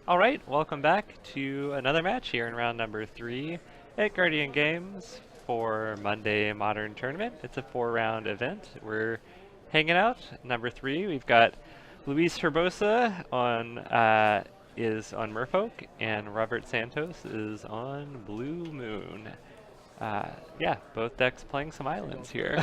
All right, welcome back to another match here in round number 3 at Guardian Games for Monday Modern Tournament. It's a 4-round event. We're hanging out. Number 3, we've got Luis Herbosa is on Merfolk, and Robert Santos is on Blue Moon. Yeah, both decks playing some islands here.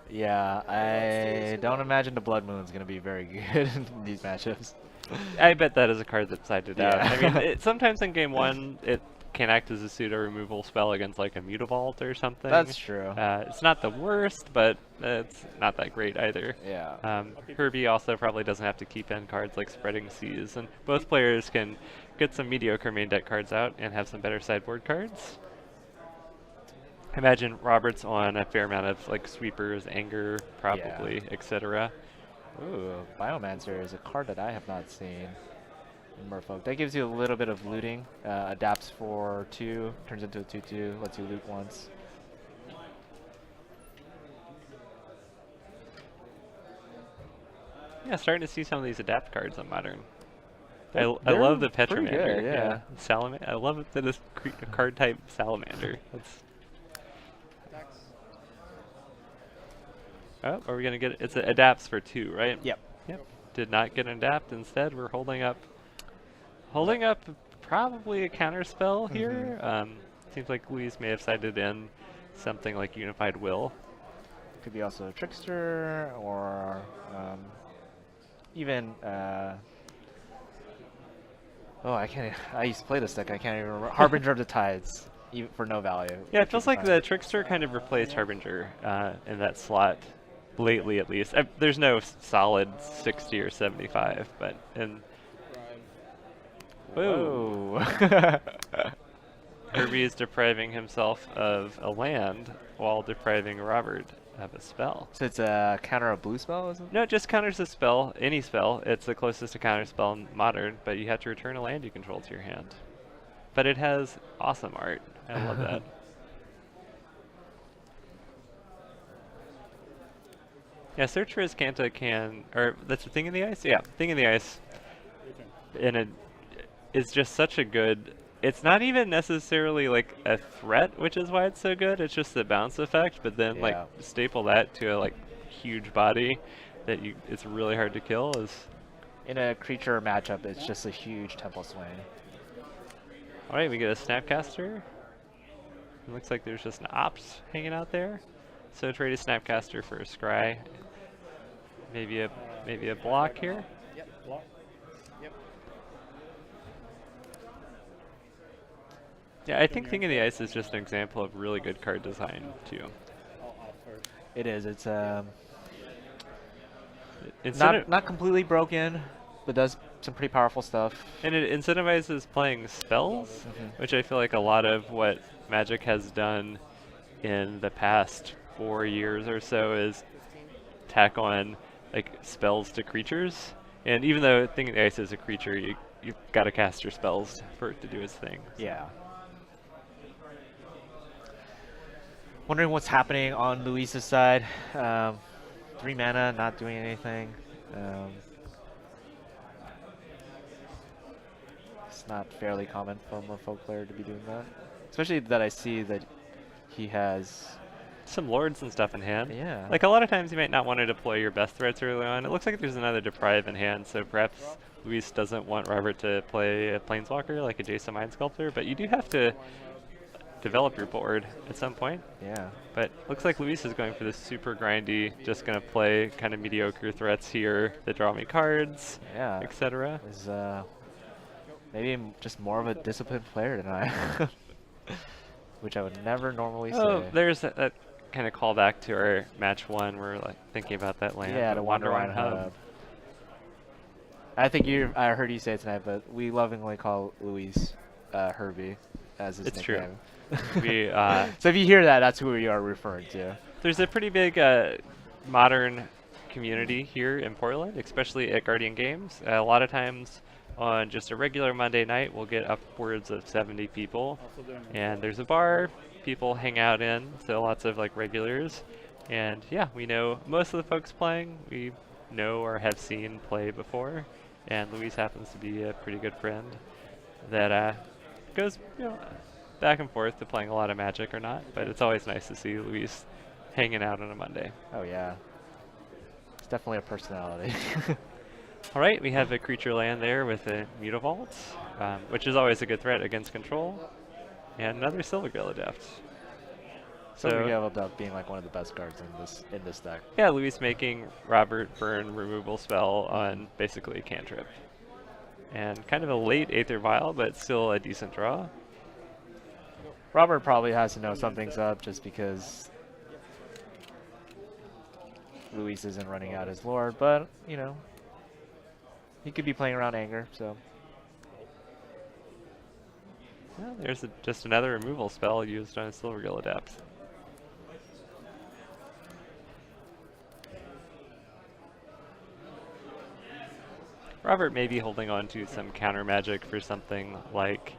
Yeah, I don't imagine the Blood Moon's going to be very good in these matchups. I bet that is a card that's sided out. I mean, Yeah. sometimes in game 1, it can act as a pseudo removal spell against like a Mutavault or something. That's true. It's not the worst, but it's not that great either. Yeah. Kirby also probably doesn't have to keep in cards like Spreading Seas, and both players can get some mediocre main deck cards out and have some better sideboard cards. I imagine Robert's on a fair amount of like sweepers, anger, probably, etc. Ooh, Biomancer is a card that I have not seen in Merfolk. That gives you a little bit of looting. Adapts for 2, turns into a 2/2, lets you loot once. Yeah, starting to see some of these adapt cards on Modern. I They're love the pretty Petramander. good, yeah. I love it that it's a card type Salamander. That's. Oh, are we gonna get it? It's adapts for 2, right? Yep. Yep. Did not get an adapt. Instead, we're holding up probably a counter spell here. Seems like Luis may have sided in something like Unified Will. Could be also a Trickster or even. Oh, I can't. I used to play this deck. I can't even remember. Harbinger of the Tides, even for no value. Yeah, it feels like the Trickster kind of replaced Harbinger in that slot, lately at least. There's no solid 60 or 75, but in. Whoa. Herbie is depriving himself of a land while depriving Robert of a spell. So it's a counter a blue spell, isn't it? No, it just counters a spell, any spell. It's the closest to counter spell in Modern, but you have to return a land you control to your hand. But it has awesome art. I love that. Yeah, Search for Azcanta can, or that's the Thing in the Ice? Yeah, Thing in the Ice. Is just such a good. It's not even necessarily like a threat, which is why it's so good. It's just the bounce effect, but then like staple that to a like huge body that it's really hard to kill is. In a creature matchup, it's just a huge tempo swing. All right, we get a Snapcaster. It looks like there's just an Ops hanging out there. So trade a Snapcaster for a Scry. Maybe a block here. Yep, block. Yep. Yeah, I think Thing in the Ice is just an example of really good card design too. It is. It's Instead not completely broken, but does some pretty powerful stuff. And it incentivizes playing spells, which I feel like a lot of what Magic has done in the past 4 years or so is tack on like spells to creatures. And even though Thing in the Ice is a creature, you've got to cast your spells for it to do its thing. Yeah. Wondering what's happening on Luis's side. 3 mana, not doing anything. It's not fairly common for a Merfolk player to be doing that. Especially that I see that he has some lords and stuff in hand. Yeah. Like a lot of times you might not want to deploy your best threats early on. It looks like there's another deprive in hand, so perhaps Luis doesn't want Robert to play a planeswalker like a Jason Mind Sculptor, but you do have to develop your board at some point. Yeah. But looks like Luis is going for this super grindy, just gonna play kind of mediocre threats here that draw me cards, etc. Is maybe just more of a disciplined player than I, which I would never normally say. There's that kind of callback to our match 1. We're like thinking about that land. Yeah, the Wanderwine Hub. I think I heard you say it tonight, but we lovingly call Luis Herbie as his nickname. It's true. So if you hear that, that's who we are referring to. There's a pretty big modern community here in Portland, especially at Guardian Games. A lot of times on just a regular Monday night, we'll get upwards of 70 people. And there's a bar people hang out in, so lots of like regulars. And yeah, we know most of the folks playing. We know or have seen play before. and Luis happens to be a pretty good friend that goes, back and forth to playing a lot of Magic or not. But it's always nice to see Luis hanging out on a Monday. Oh yeah. It's definitely a personality. All right, we have a creature land there with a Mutavault, which is always a good threat against control, and another Silvergill Adept. So we ended up being like one of the best cards in this deck. Yeah, Luis making Robert burn removal spell on basically a cantrip. And kind of a late Aether Vial, but still a decent draw. Robert probably has to know something's up just because Luis isn't running out his Lord, but, you know, he could be playing around Anger, so. Well, there's just another removal spell used on a Silvergill Adept. Robert may be holding on to some counter magic for something like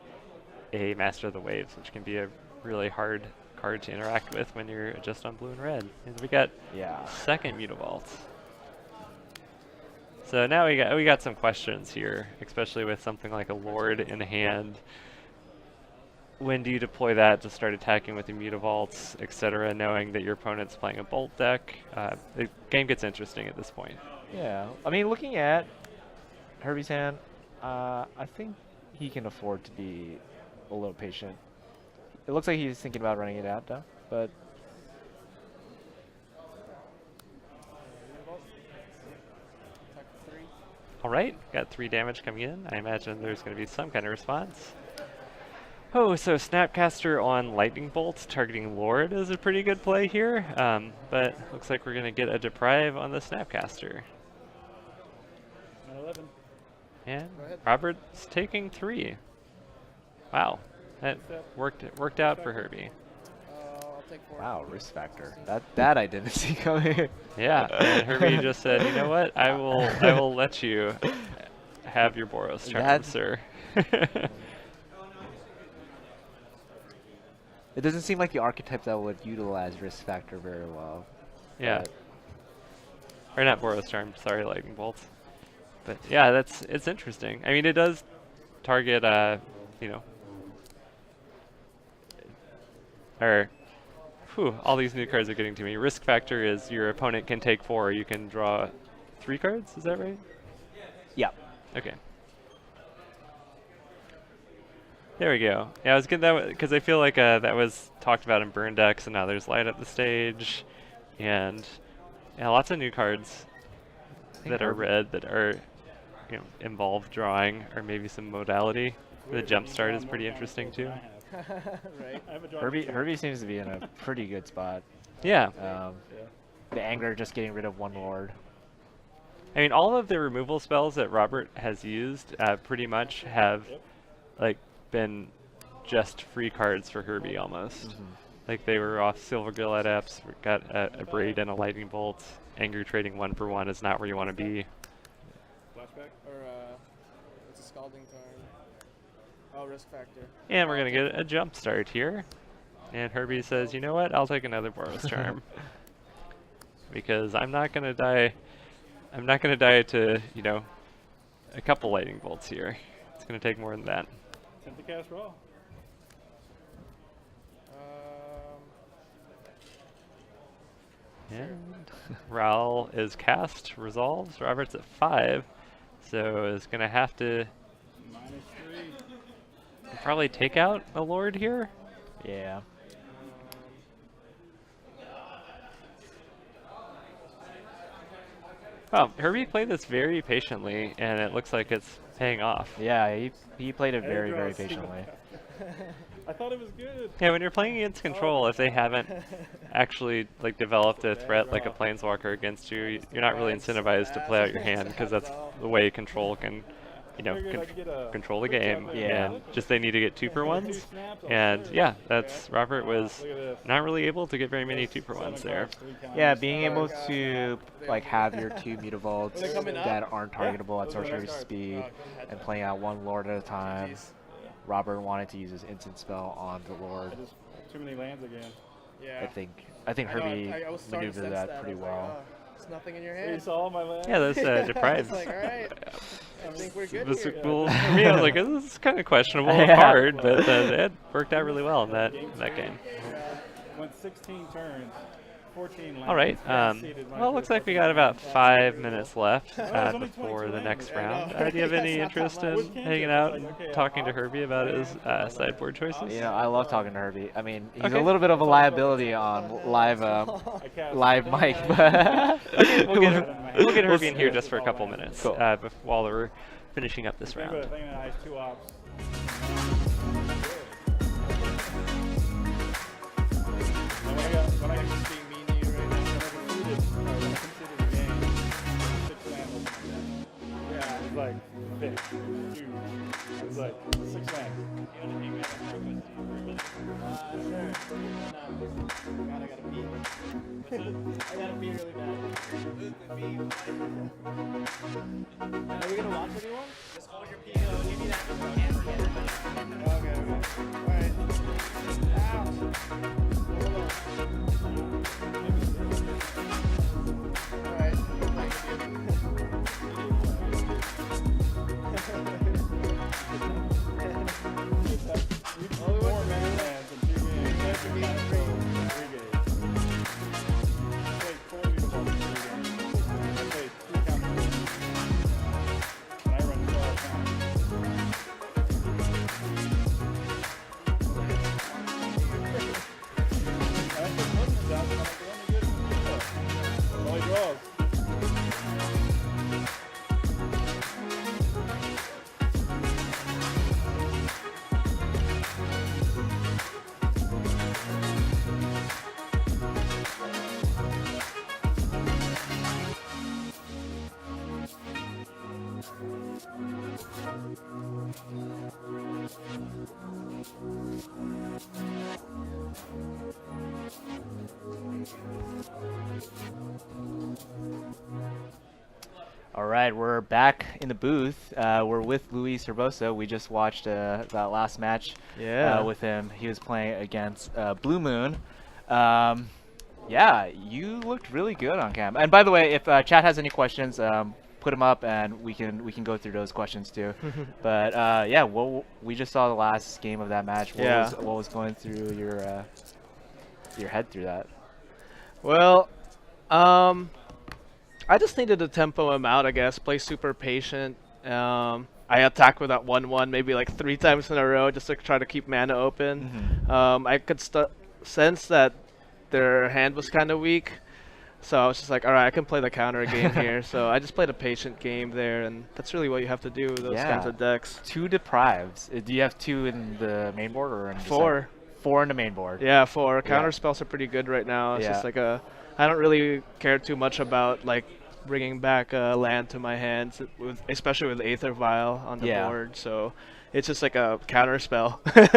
a Master of the Waves, which can be a really hard card to interact with when you're just on blue and red. And we got second Mutavault. So now we got some questions here, especially with something like a Lord in hand. When do you deploy that to start attacking with the Mutavaults, etc., knowing that your opponent's playing a Bolt deck? The game gets interesting at this point. Yeah, I mean, looking at Herbie's hand, I think he can afford to be a little patient. It looks like he's thinking about running it out, though, but... All right, got 3 damage coming in. I imagine there's going to be some kind of response. Oh, so Snapcaster on Lightning Bolt targeting Lord is a pretty good play here, but looks like we're going to get a Deprive on the Snapcaster. 11. And Robert's taking 3. Wow, that worked out for Herbie. I'll take 4. Wow, risk factor. That I didn't see coming. Yeah, and Herbie just said, you know what? I will let you have your Boros Charm, sir. It doesn't seem like the archetype that would utilize risk factor very well. Yeah. Or not Boros Charm, sorry, Lightning Bolt. But yeah, it's interesting. I mean, it does target, all these new cards are getting to me. Risk factor is your opponent can take 4. You can draw 3 cards. Is that right? Yeah. Okay. There we go. Yeah, I was getting that because I feel like that was talked about in burn decks, and now there's Light Up the Stage, and lots of new cards that are red that are involve drawing or maybe some modality. The Jumpstart is pretty interesting too. Right. Herbie seems to be in a pretty good spot. Yeah. The Anger just getting rid of 1 Lord. I mean, all of the removal spells that Robert has used pretty much have been just free cards for Herbie almost. Like they were off Silvergill Adepts, got a Braid and a Lightning Bolt. Anger trading 1 for 1 is not where you want to be. Flashback? Or, it's a Scalding Tarn. Oh, risk factor. And we're going to get a jump start here. And Herbie says, you know what, I'll take another Boros Charm. Because I'm not going to die. I'm not going to die to, a couple Lightning Bolts here. It's going to take more than that. Attempt to cast Raw. And Raoul is cast, resolves. Robert's at 5, so is going to have to probably take out a Lord here. Yeah. Well, Herbie played this very patiently, and it looks like it's paying off. Yeah, he played it very, very patiently. I thought it was good. Yeah, when you're playing against control, if they haven't actually developed a threat like a planeswalker against you, you're not really incentivized to play out your hand because that's the way control can, control the game. Yeah. And just they need to get 2-for-1s. And yeah, Robert was not really able to get very many 2-for-1s there. Yeah, being able to have your 2 Mutavaults that aren't targetable at sorcery speed and playing out 1 Lord at a time. Robert wanted to use his instant spell on the Lord. Too many lands again. Yeah. I think Herbie maneuvered that pretty well. There's nothing in your hand. You saw all my lands. Yeah, those deprived. It's like, all right. I think we're good was here. cool. For me, I was like, this is kind of questionable, Yeah. hard, but it worked out really well in that game. Went 16 turns, 14 lands. All right. Well, it looks like we got about 5 minutes left Well, only before 22 the next I know. round. Do you have any interest in hanging out and talking to Herbie about his sideboard choices? You know, I love talking to Herbie. I mean, he's Okay. a little bit of a liability on live mic, but Okay, we'll get Herbie in here just for a couple minutes Cool. while we're finishing up this round. Two ops. When I just being mean to you right now. Yeah, it was like big, huge. It was like 6 lands. Sure. God, I gotta pee. I gotta pee really bad. Are we gonna watch anyone? Just hold your pee. Give me that camera. Okay, okay. Alright. All right, we're back in the booth. We're with Luis Herbosa. We just watched that last match with him. He was playing against Blue Moon. Yeah, you looked really good on cam. And by the way, if chat has any questions, put them up and we can go through those questions too. But yeah, we just saw the last game of that match. What was going through your head through that? Well, I just needed to tempo him out, I guess. Play super patient. I attacked with that 1/1 maybe like 3 times in a row just to try to keep mana open. I could sense that their hand was kind of weak. So I was just like, all right, I can play the counter game here. So I just played a patient game there, and that's really what you have to do with those kinds of decks. 2 deprives. Do you have 2 in the main board or in 4? 4 in the main board. Yeah, 4. Counter spells are pretty good right now. It's just like I don't really care too much about like bringing back a land to my hands, especially with Aether Vial on the board. So it's just like a counter spell. For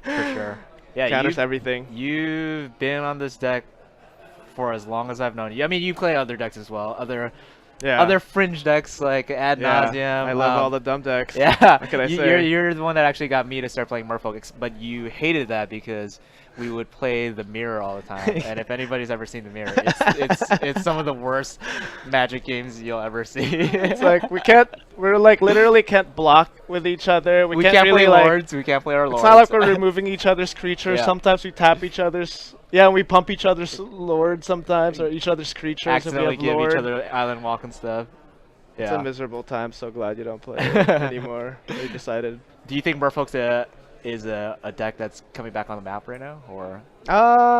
sure. Yeah, counters everything. You've been on this deck for as long as I've known you. I mean, you play other decks as well, other fringe decks like Ad Nauseam. I love all the dumb decks. Yeah, what can I say? You're the one that actually got me to start playing Merfolk, but you hated that because we would play the mirror all the time. And if anybody's ever seen the mirror, it's some of the worst Magic games you'll ever see. It's like we're like literally can't block with each other. We can't really play lords. We can't play our lords. It's not like we're removing each other's creatures. Yeah. Sometimes we tap each other's. Yeah, and we pump each other's lords sometimes, or each other's creatures. Accidentally if we have give lord. each other island walk and stuff. It's Yeah. a miserable time. So glad you don't play it anymore. We decided. Do you think Merfolk's is a deck that's coming back on the map right now, or?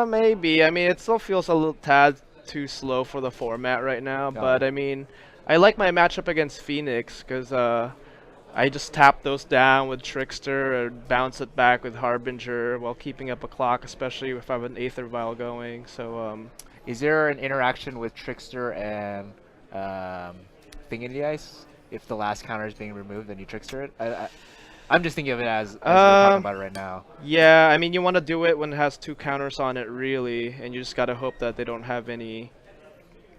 Maybe. I mean, it still feels a little tad too slow for the format right now. But I mean, I like my matchup against Phoenix because I just tap those down with Trickster or bounce it back with Harbinger while keeping up a clock, especially if I have an Aether Vial going. So is there an interaction with Trickster and Thing in the Ice? If the last counter is being removed, then you Trickster it? I'm just thinking of it as we're talking about it right now. Yeah, I mean, you want to do it when it has 2 counters on it, really, and you just got to hope that they don't have any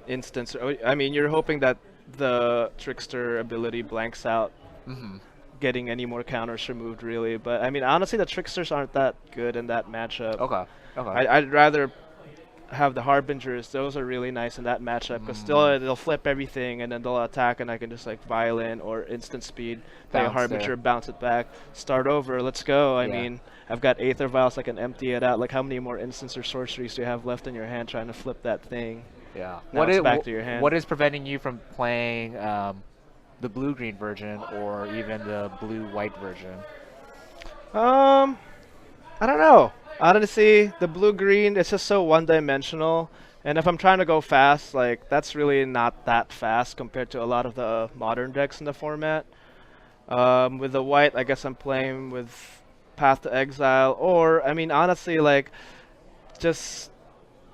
instance. I mean, you're hoping that the Trickster ability blanks out getting any more counters removed, really. But, I mean, honestly, the Tricksters aren't that good in that matchup. Okay. I'd rather have the Harbingers. Those are really nice in that matchup because they'll flip everything and then they'll attack, and I can just like violent or instant speed, play a Bounce Harbinger, there. bounce it back, start over. Let's go. I Yeah. mean, I've got Aether Vials. I can empty it out. Like, how many more instants or sorceries do you have left in your hand trying to flip that thing? Yeah. Now it's back to your hand. What is preventing you from playing the blue-green version or even the blue-white version? I don't know. Honestly, the blue-green, it's just so one-dimensional. And if I'm trying to go fast, like, that's really not that fast compared to a lot of the modern decks in the format. With the white, I guess I'm playing with Path to Exile, or, I mean, honestly, like, just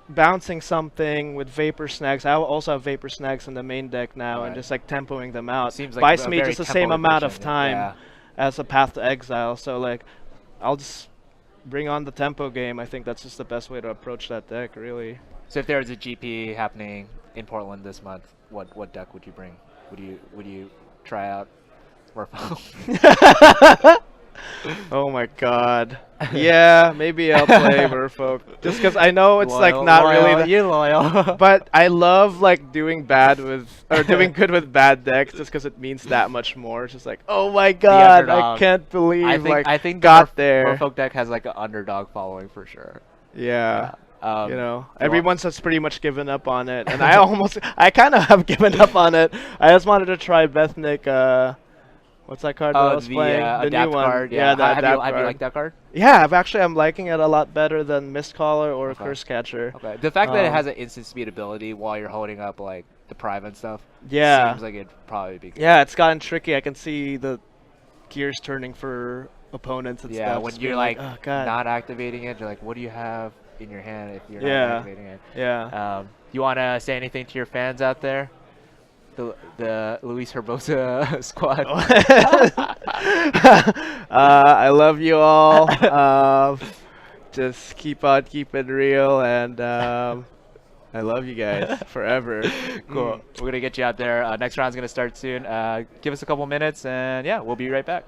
bouncing something with Vapor Snags. I also have Vapor Snags in the main deck now, and Right. just, like, tempoing them out. Seems like Buys a me very just the same tempo amount of version, time yeah. as a Path to Exile, so, like, I'll just bring on the tempo game. I think that's just the best way to approach that deck, really. So if there was a GP happening in Portland this month, what deck would you bring? Would you try out Merfolk? Oh my god. Yeah, maybe I'll play Merfolk. Just because I know it's like not really the, you're loyal. but I love like doing bad with or doing good with bad decks just because it means that much more. It's just like, oh my god, I underdog. can't believe I think got the there. Merfolk deck has like an underdog following for sure. Yeah. You You know, want- everyone's just pretty much given up on it, and I kind of have given up on it. I just wanted to try Bethnic. What's that card that I Oh, was the playing? The adapt new one. card. Yeah, the have adapt you card. liked that card? Yeah, I'm liking it a lot better than Mistcaller or Okay. Curse Catcher. Okay. The fact that it Um, has an instant speed ability while you're holding up like the Prive and stuff. Yeah. Seems like it'd probably be good. Yeah, it's gotten tricky. I can see the gears turning for opponents and Yeah, stuff. when just you're being like oh god. not activating it, you're like, what do you have in your hand if you're Yeah. not activating it? Yeah. You want to say anything to your fans out there? The Luis Herbosa squad. I love you all. Just keep on keeping real, and I love you guys forever. Cool. We're gonna get you out there. Next round's gonna start soon. Give us a couple minutes, and yeah, we'll be right back.